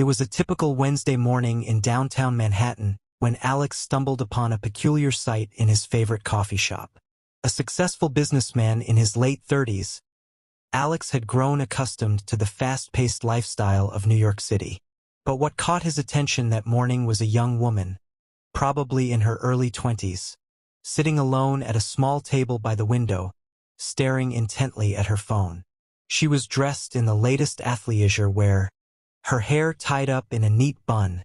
It was a typical Wednesday morning in downtown Manhattan when Alex stumbled upon a peculiar sight in his favorite coffee shop. A successful businessman in his late 30s, Alex had grown accustomed to the fast-paced lifestyle of New York City. But what caught his attention that morning was a young woman, probably in her early 20s, sitting alone at a small table by the window, staring intently at her phone. She was dressed in the latest athleisure wear, her hair tied up in a neat bun,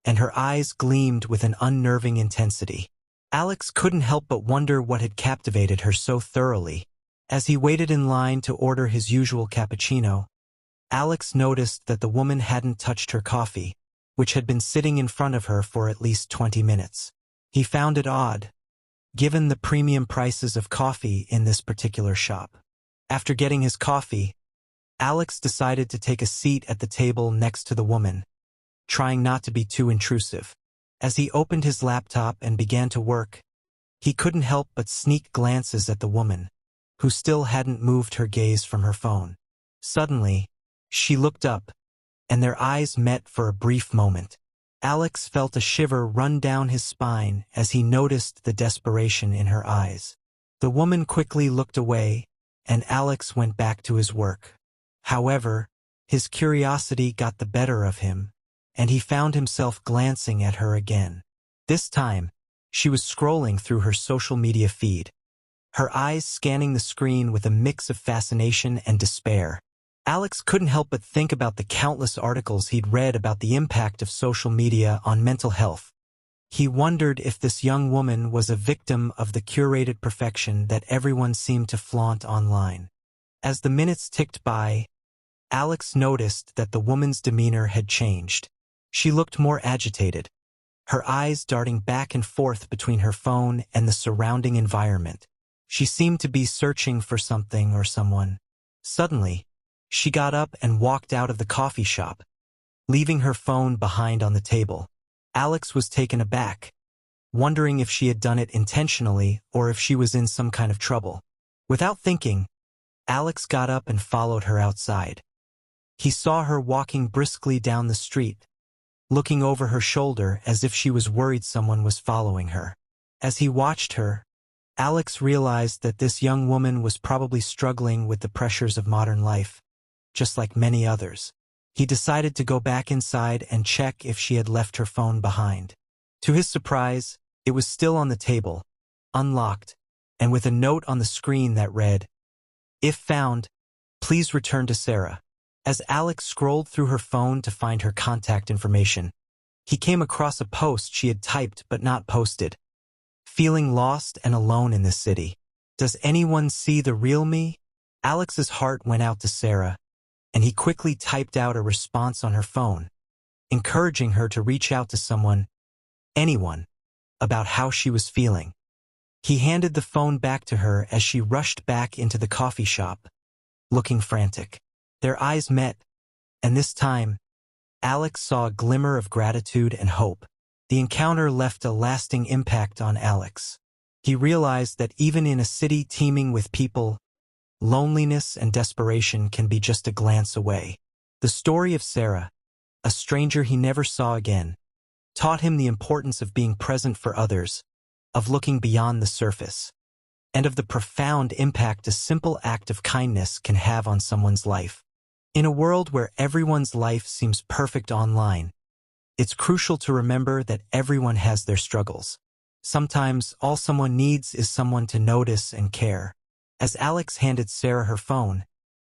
and her eyes gleamed with an unnerving intensity. Alex couldn't help but wonder what had captivated her so thoroughly. As he waited in line to order his usual cappuccino, Alex noticed that the woman hadn't touched her coffee, which had been sitting in front of her for at least 20 minutes. He found it odd, given the premium prices of coffee in this particular shop. After getting his coffee, Alex decided to take a seat at the table next to the woman, trying not to be too intrusive. As he opened his laptop and began to work, he couldn't help but sneak glances at the woman, who still hadn't moved her gaze from her phone. Suddenly, she looked up, and their eyes met for a brief moment. Alex felt a shiver run down his spine as he noticed the desperation in her eyes. The woman quickly looked away, and Alex went back to his work. However, his curiosity got the better of him, and he found himself glancing at her again. This time, she was scrolling through her social media feed, her eyes scanning the screen with a mix of fascination and despair. Alex couldn't help but think about the countless articles he'd read about the impact of social media on mental health. He wondered if this young woman was a victim of the curated perfection that everyone seemed to flaunt online. As the minutes ticked by, Alex noticed that the woman's demeanor had changed. She looked more agitated, her eyes darting back and forth between her phone and the surrounding environment. She seemed to be searching for something or someone. Suddenly, she got up and walked out of the coffee shop, leaving her phone behind on the table. Alex was taken aback, wondering if she had done it intentionally or if she was in some kind of trouble. Without thinking, Alex got up and followed her outside. He saw her walking briskly down the street, looking over her shoulder as if she was worried someone was following her. As he watched her, Alex realized that this young woman was probably struggling with the pressures of modern life, just like many others. He decided to go back inside and check if she had left her phone behind. To his surprise, it was still on the table, unlocked, and with a note on the screen that read, "If found, please return to Sarah." As Alex scrolled through her phone to find her contact information, he came across a post she had typed but not posted. "Feeling lost and alone in this city. Does anyone see the real me?" Alex's heart went out to Sarah, and he quickly typed out a response on her phone, encouraging her to reach out to someone, anyone, about how she was feeling. He handed the phone back to her as she rushed back into the coffee shop, looking frantic. Their eyes met, and this time, Alex saw a glimmer of gratitude and hope. The encounter left a lasting impact on Alex. He realized that even in a city teeming with people, loneliness and desperation can be just a glance away. The story of Sarah, a stranger he never saw again, taught him the importance of being present for others, of looking beyond the surface, and of the profound impact a simple act of kindness can have on someone's life. In a world where everyone's life seems perfect online, it's crucial to remember that everyone has their struggles. Sometimes all someone needs is someone to notice and care. As Alex handed Sarah her phone,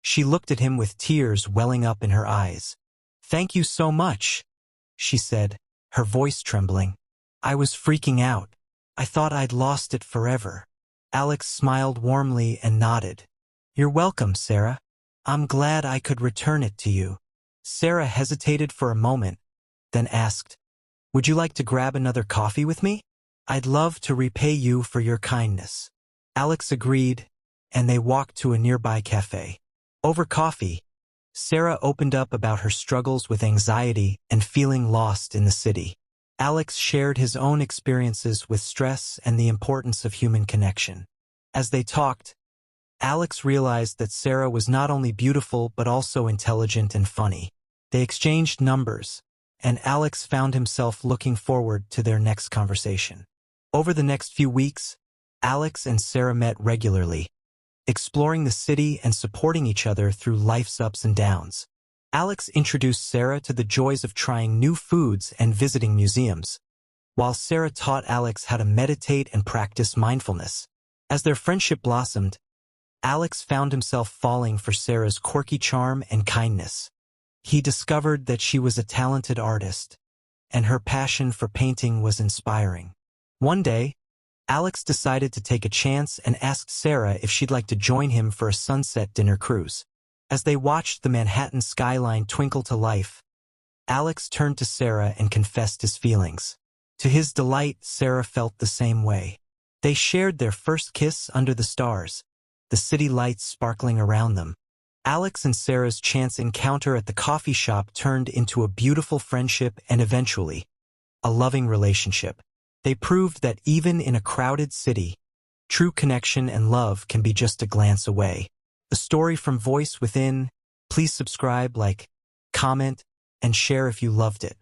she looked at him with tears welling up in her eyes. "Thank you so much," she said, her voice trembling. "I was freaking out. I thought I'd lost it forever." Alex smiled warmly and nodded. "You're welcome, Sarah. I'm glad I could return it to you." Sarah hesitated for a moment, then asked, "Would you like to grab another coffee with me? I'd love to repay you for your kindness." Alex agreed, and they walked to a nearby cafe. Over coffee, Sarah opened up about her struggles with anxiety and feeling lost in the city. Alex shared his own experiences with stress and the importance of human connection. As they talked, Alex realized that Sarah was not only beautiful but also intelligent and funny. They exchanged numbers, and Alex found himself looking forward to their next conversation. Over the next few weeks, Alex and Sarah met regularly, exploring the city and supporting each other through life's ups and downs. Alex introduced Sarah to the joys of trying new foods and visiting museums, while Sarah taught Alex how to meditate and practice mindfulness. As their friendship blossomed, Alex found himself falling for Sarah's quirky charm and kindness. He discovered that she was a talented artist, and her passion for painting was inspiring. One day, Alex decided to take a chance and asked Sarah if she'd like to join him for a sunset dinner cruise. As they watched the Manhattan skyline twinkle to life, Alex turned to Sarah and confessed his feelings. To his delight, Sarah felt the same way. They shared their first kiss under the stars, the city lights sparkling around them. Alex and Sarah's chance encounter at the coffee shop turned into a beautiful friendship and eventually, a loving relationship. They proved that even in a crowded city, true connection and love can be just a glance away. A story from Voice Within. Please subscribe, like, comment, and share if you loved it.